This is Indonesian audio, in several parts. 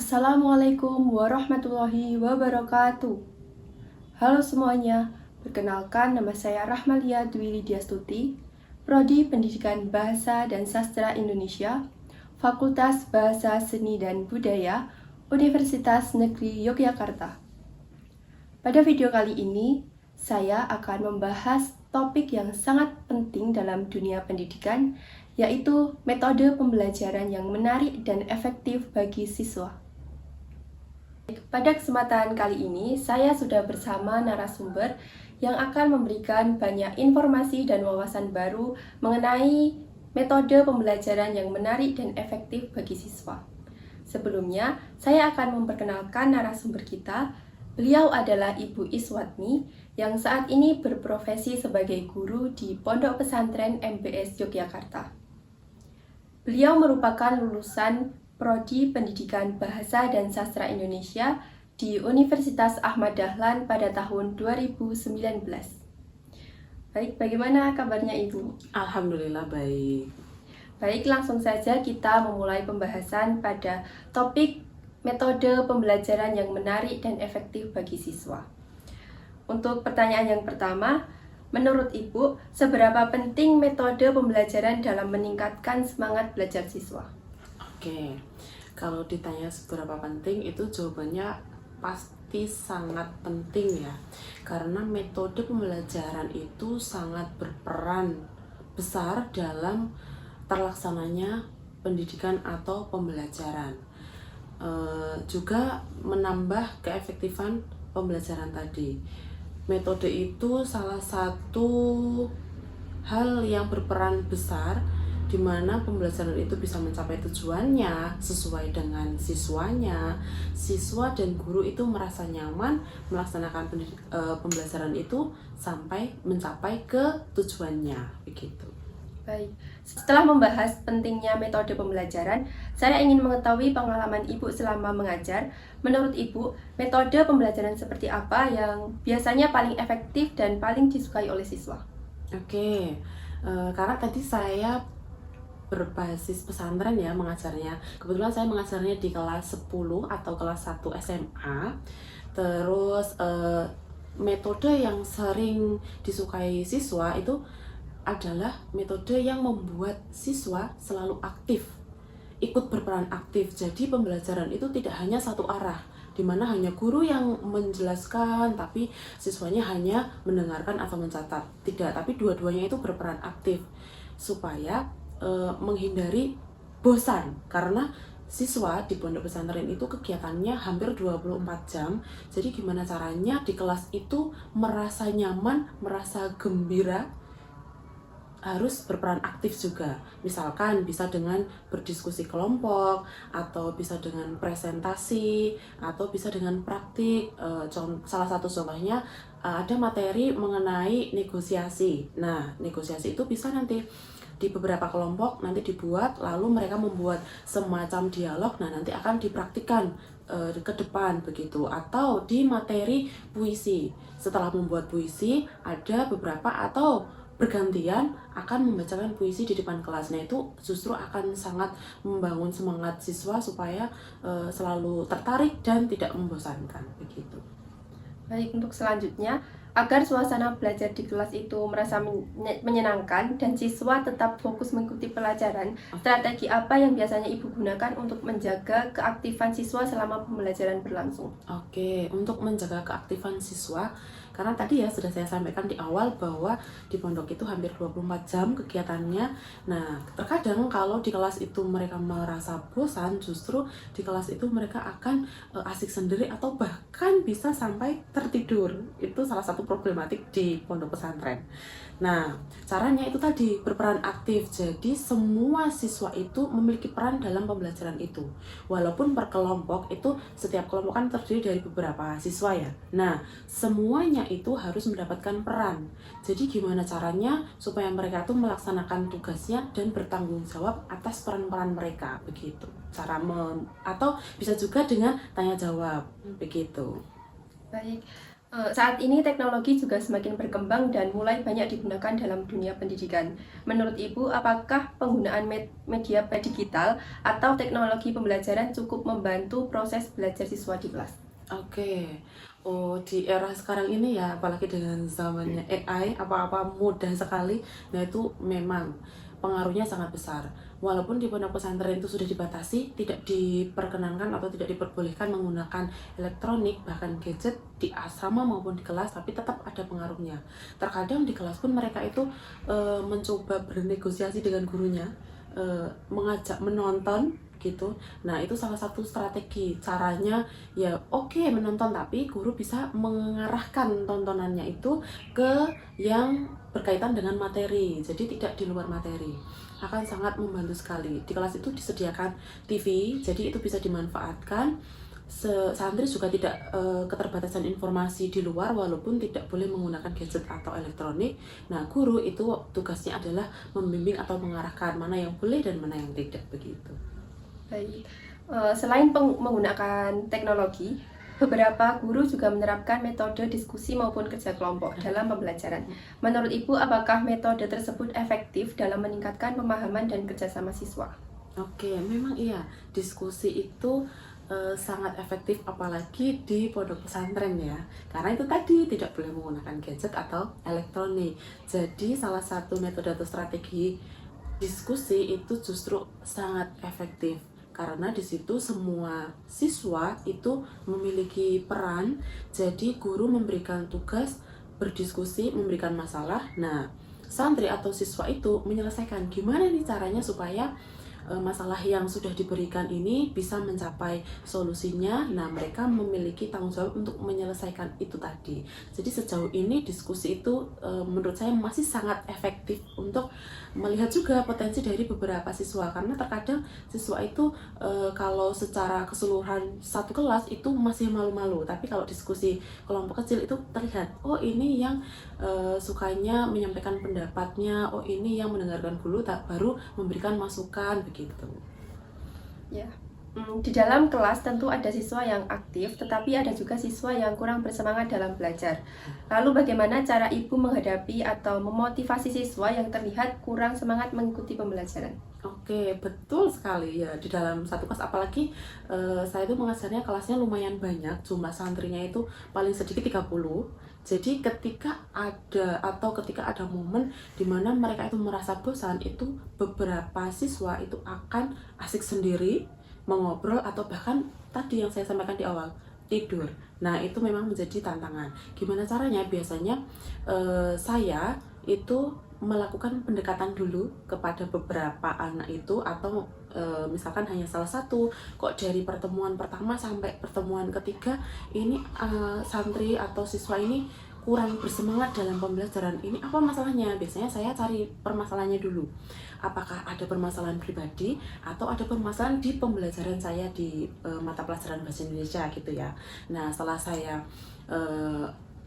Assalamualaikum warahmatullahi wabarakatuh. Halo semuanya, perkenalkan nama saya Rahmalia Dwi Lidyastuti, Prodi Pendidikan Bahasa dan Sastra Indonesia, Fakultas Bahasa Seni dan Budaya, Universitas Negeri Yogyakarta. Pada video kali ini, saya akan membahas topik yang sangat penting dalam dunia pendidikan, yaitu metode pembelajaran yang menarik dan efektif bagi siswa. Pada kesempatan kali ini, saya sudah bersama narasumber yang akan memberikan banyak informasi dan wawasan baru mengenai metode pembelajaran yang menarik dan efektif bagi siswa. Sebelumnya, saya akan memperkenalkan narasumber kita. Beliau adalah Ibu Iswatni yang saat ini berprofesi sebagai guru di Pondok Pesantren MBS Yogyakarta. Beliau merupakan lulusan Prodi Pendidikan Bahasa dan Sastra Indonesia di Universitas Ahmad Dahlan pada tahun 2019. Baik, bagaimana kabarnya Ibu? Alhamdulillah baik. Baik, langsung saja kita memulai pembahasan pada topik metode pembelajaran yang menarik dan efektif bagi siswa. Untuk pertanyaan yang pertama, menurut Ibu, seberapa penting metode pembelajaran dalam meningkatkan semangat belajar siswa? Oke, kalau ditanya seberapa penting itu jawabannya pasti sangat penting ya. Karena metode pembelajaran itu sangat berperan besar dalam terlaksananya pendidikan atau pembelajaran. Juga menambah keefektifan pembelajaran tadi. Metode itu salah satu hal yang berperan besar di mana pembelajaran itu bisa mencapai tujuannya sesuai dengan siswanya. Siswa dan guru itu merasa nyaman melaksanakan pembelajaran itu sampai mencapai ke tujuannya, begitu. Baik, setelah membahas pentingnya metode pembelajaran, saya ingin mengetahui pengalaman Ibu selama mengajar. Menurut Ibu, metode pembelajaran seperti apa yang biasanya paling efektif dan paling disukai oleh siswa? Oke, karena tadi saya berbasis pesantren ya mengajarnya. Kebetulan saya mengajarnya di kelas 10 atau kelas 1 SMA. Terus metode yang sering disukai siswa itu adalah metode yang membuat siswa selalu aktif, ikut berperan aktif. Jadi pembelajaran itu tidak hanya satu arah, di mana hanya guru yang menjelaskan tapi siswanya hanya mendengarkan atau mencatat. Tidak, tapi dua-duanya itu berperan aktif supaya menghindari bosan, karena siswa di pondok pesantren itu kegiatannya hampir 24 jam. Jadi gimana caranya di kelas itu merasa nyaman, merasa gembira, harus berperan aktif juga. Misalkan bisa dengan berdiskusi kelompok, atau bisa dengan presentasi, atau bisa dengan praktik. Salah satu contohnya ada materi mengenai negosiasi. Nah, negosiasi itu bisa nanti di beberapa kelompok nanti dibuat, lalu mereka membuat semacam dialog. Nah, nanti akan dipraktikkan ke depan begitu. Atau di materi puisi, setelah membuat puisi ada beberapa atau bergantian akan membacakan puisi di depan kelas. Nah, itu justru akan sangat membangun semangat siswa supaya selalu tertarik dan tidak membosankan begitu. Baik, untuk selanjutnya, agar suasana belajar di kelas itu merasa menyenangkan dan siswa tetap fokus mengikuti pelajaran, strategi apa yang biasanya Ibu gunakan untuk menjaga keaktifan siswa selama pembelajaran berlangsung? Oke, untuk menjaga keaktifan siswa, karena tadi ya sudah saya sampaikan di awal bahwa di pondok itu hampir 24 jam kegiatannya. Nah, terkadang kalau di kelas itu mereka merasa bosan, justru di kelas itu mereka akan asik sendiri atau bahkan bisa sampai tertidur. Itu salah satu problematik di pondok pesantren. Nah, caranya itu tadi berperan aktif. Jadi semua siswa itu memiliki peran dalam pembelajaran itu. Walaupun per kelompok itu, setiap kelompok kan terdiri dari beberapa siswa ya. Nah, semuanya itu harus mendapatkan peran. Jadi gimana caranya supaya mereka tuh melaksanakan tugasnya dan bertanggung jawab atas peran-peran mereka, begitu. Atau bisa juga dengan tanya jawab, begitu. Baik, Saat ini teknologi juga semakin berkembang dan mulai banyak digunakan dalam dunia pendidikan. Menurut Ibu, apakah penggunaan media digital atau teknologi pembelajaran cukup membantu proses belajar siswa di kelas? Oke, oh di era sekarang ini ya, apalagi dengan zamannya AI, apa-apa mudah sekali. Nah itu memang pengaruhnya sangat besar. Walaupun di pondok pesantren itu sudah dibatasi, tidak diperkenankan atau tidak diperbolehkan menggunakan elektronik, bahkan gadget di asrama maupun di kelas, tapi tetap ada pengaruhnya. Terkadang di kelas pun mereka itu mencoba bernegosiasi dengan gurunya, mengajak menonton gitu. Nah, itu salah satu strategi. Caranya ya oke menonton, tapi guru bisa mengarahkan tontonannya itu ke yang berkaitan dengan materi. Jadi tidak di luar materi. Akan sangat membantu sekali. Di kelas itu disediakan TV, jadi itu bisa dimanfaatkan. Santri juga tidak keterbatasan informasi di luar walaupun tidak boleh menggunakan gadget atau elektronik. Nah, guru itu tugasnya adalah membimbing atau mengarahkan mana yang boleh dan mana yang tidak begitu. Baik. Selain menggunakan teknologi, beberapa guru juga menerapkan metode diskusi maupun kerja kelompok dalam pembelajaran. Menurut Ibu, apakah metode tersebut efektif dalam meningkatkan pemahaman dan kerjasama siswa? Oke, memang iya, diskusi itu sangat efektif apalagi di pondok pesantren ya. Karena itu tadi tidak boleh menggunakan gadget atau elektronik. Jadi salah satu metode atau strategi diskusi itu justru sangat efektif. Karena di situ semua siswa itu memiliki peran, jadi guru memberikan tugas berdiskusi, memberikan masalah. Nah, santri atau siswa itu menyelesaikan gimana nih caranya supaya masalah yang sudah diberikan ini bisa mencapai solusinya. Nah, mereka memiliki tanggung jawab untuk menyelesaikan itu tadi. Jadi sejauh ini diskusi itu menurut saya masih sangat efektif untuk melihat juga potensi dari beberapa siswa, karena terkadang siswa itu kalau secara keseluruhan satu kelas itu masih malu-malu, tapi kalau diskusi kelompok kecil itu terlihat, oh ini yang sukanya menyampaikan pendapatnya, oh ini yang mendengarkan dulu tak baru memberikan masukan begitu. Ya. Di dalam kelas tentu ada siswa yang aktif, tetapi ada juga siswa yang kurang bersemangat dalam belajar. Lalu bagaimana cara Ibu menghadapi atau memotivasi siswa yang terlihat kurang semangat mengikuti pembelajaran? Oke, betul sekali ya. Di dalam satu kelas, apalagi saya itu mengajarnya kelasnya lumayan banyak, jumlah santrinya itu paling sedikit 30. Jadi ketika ada momen di mana mereka itu merasa bosan, itu beberapa siswa itu akan asik sendiri, mengobrol, atau bahkan tadi yang saya sampaikan di awal, tidur. Nah, itu memang menjadi tantangan. Gimana caranya? Biasanya saya itu melakukan pendekatan dulu kepada beberapa anak itu, atau misalkan hanya salah satu. Kok dari pertemuan pertama sampai pertemuan ketiga ini santri atau siswa ini kurang bersemangat dalam pembelajaran, ini apa masalahnya? Biasanya saya cari permasalahannya dulu. Apakah ada permasalahan pribadi atau ada permasalahan di pembelajaran saya di mata pelajaran bahasa Indonesia gitu ya. Nah, setelah saya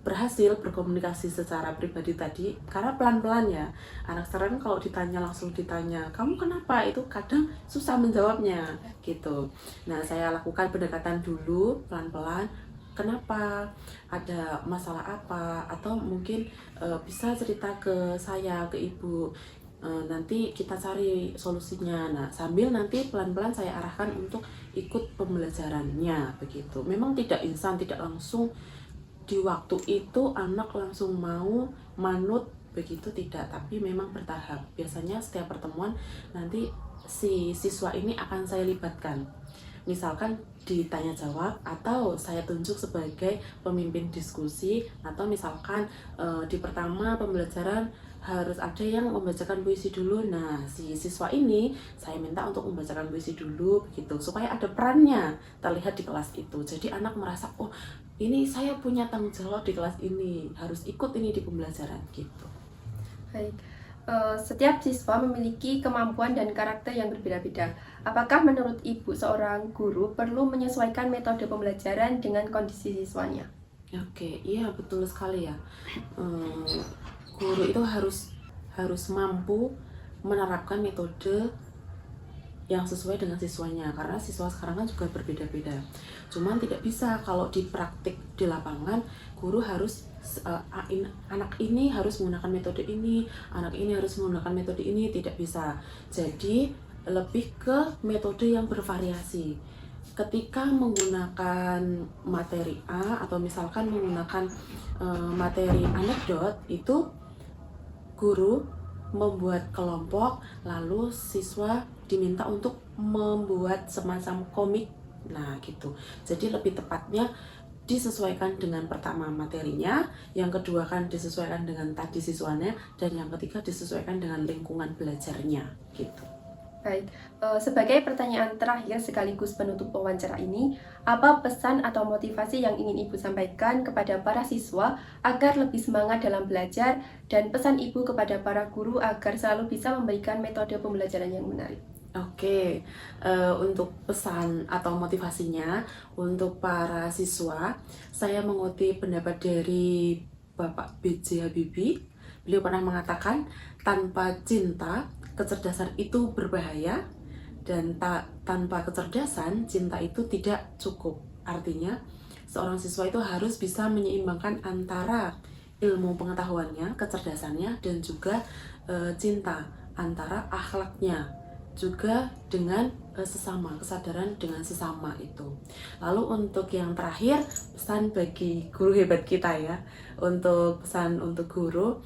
berhasil berkomunikasi secara pribadi tadi, karena pelan-pelan ya, anak sekarang kalau langsung ditanya kamu kenapa, itu kadang susah menjawabnya gitu. Nah, saya lakukan pendekatan dulu pelan-pelan, kenapa, ada masalah apa, atau mungkin bisa cerita ke saya, ke ibu, nanti kita cari solusinya. Nah, sambil nanti pelan-pelan saya arahkan untuk ikut pembelajarannya begitu. Memang tidak instan, tidak langsung di waktu itu anak langsung mau manut begitu, tidak, tapi memang bertahap. Biasanya setiap pertemuan nanti si siswa ini akan saya libatkan, misalkan ditanya jawab, atau saya tunjuk sebagai pemimpin diskusi, atau misalkan di pertama pembelajaran harus ada yang membacakan puisi dulu. Nah, si siswa ini saya minta untuk membacakan puisi dulu begitu, supaya ada perannya terlihat di kelas itu. Jadi anak merasa, oh ini saya punya tanggung jawab di kelas ini, harus ikut ini di pembelajaran gitu. Baik. Setiap siswa memiliki kemampuan dan karakter yang berbeda-beda. Apakah menurut Ibu seorang guru perlu menyesuaikan metode pembelajaran dengan kondisi siswanya? Oke, iya betul sekali ya. Guru itu harus mampu menerapkan metode yang sesuai dengan siswanya, karena siswa sekarang kan juga berbeda-beda. Cuman tidak bisa kalau di praktik di lapangan guru harus anak ini harus menggunakan metode ini, anak ini harus menggunakan metode ini, tidak bisa. Jadi lebih ke metode yang bervariasi. Ketika menggunakan materi A atau misalkan menggunakan materi anekdot, itu guru membuat kelompok, lalu siswa diminta untuk membuat semacam komik. Nah gitu, jadi lebih tepatnya disesuaikan dengan pertama materinya, yang kedua kan disesuaikan dengan tadi siswanya, dan yang ketiga disesuaikan dengan lingkungan belajarnya gitu. Baik, sebagai pertanyaan terakhir sekaligus penutup wawancara ini, apa pesan atau motivasi yang ingin Ibu sampaikan kepada para siswa agar lebih semangat dalam belajar, dan pesan Ibu kepada para guru agar selalu bisa memberikan metode pembelajaran yang menarik? Oke, untuk pesan atau motivasinya untuk para siswa, saya mengutip pendapat dari Bapak B.J. Habibie. Beliau pernah mengatakan, tanpa cinta, kecerdasan itu berbahaya, dan tanpa kecerdasan, cinta itu tidak cukup. Artinya, seorang siswa itu harus bisa menyeimbangkan antara ilmu pengetahuannya, kecerdasannya, dan juga cinta, antara akhlaknya, juga dengan sesama, kesadaran dengan sesama itu. Lalu untuk yang terakhir, pesan bagi guru hebat kita ya. Untuk pesan untuk guru,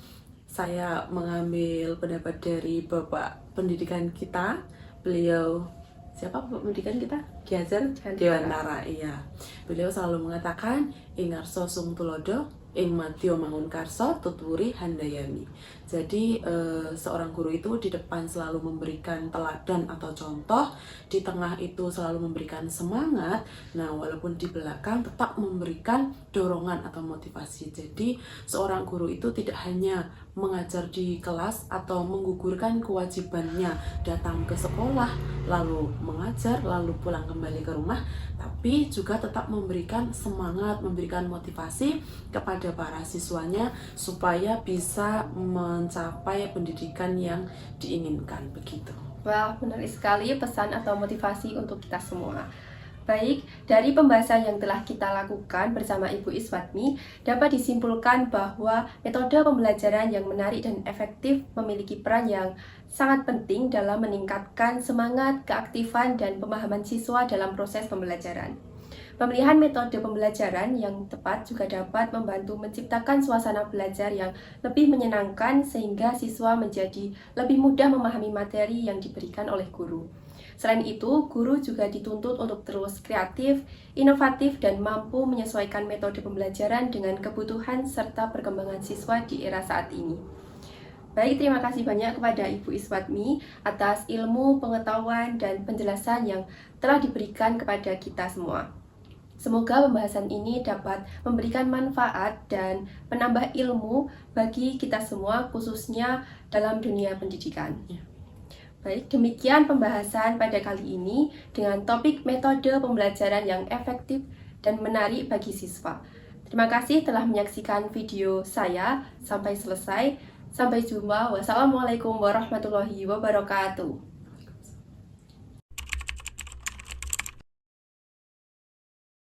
saya mengambil pendapat dari Bapak pendidikan kita. Beliau, siapa Bapak pendidikan kita? Ki Hajar Dewantara. Iya. Beliau selalu mengatakan, Ingarso sung tulodo, ing madya mangun karso, tutwuri handayani. Jadi seorang guru itu di depan selalu memberikan teladan atau contoh, di tengah itu selalu memberikan semangat, nah walaupun di belakang tetap memberikan dorongan atau motivasi. Jadi seorang guru itu tidak hanya mengajar di kelas atau menggugurkan kewajibannya datang ke sekolah, lalu mengajar, lalu pulang kembali ke rumah, tapi juga tetap memberikan semangat, memberikan motivasi kepada para siswanya supaya bisa mencapai pendidikan yang diinginkan, begitu. Wah, menarik sekali pesan atau motivasi untuk kita semua. Baik, dari pembahasan yang telah kita lakukan bersama Ibu Iswatmi, dapat disimpulkan bahwa metode pembelajaran yang menarik dan efektif memiliki peran yang sangat penting dalam meningkatkan semangat, keaktifan, dan pemahaman siswa dalam proses pembelajaran. Pemilihan metode pembelajaran yang tepat juga dapat membantu menciptakan suasana belajar yang lebih menyenangkan sehingga siswa menjadi lebih mudah memahami materi yang diberikan oleh guru. Selain itu, guru juga dituntut untuk terus kreatif, inovatif, dan mampu menyesuaikan metode pembelajaran dengan kebutuhan serta perkembangan siswa di era saat ini. Baik, terima kasih banyak kepada Ibu Iswatmi atas ilmu, pengetahuan, dan penjelasan yang telah diberikan kepada kita semua. Semoga pembahasan ini dapat memberikan manfaat dan menambah ilmu bagi kita semua, khususnya dalam dunia pendidikan. Baik, demikian pembahasan pada kali ini dengan topik metode pembelajaran yang efektif dan menarik bagi siswa. Terima kasih telah menyaksikan video saya sampai selesai. Sampai jumpa. Wassalamualaikum warahmatullahi wabarakatuh.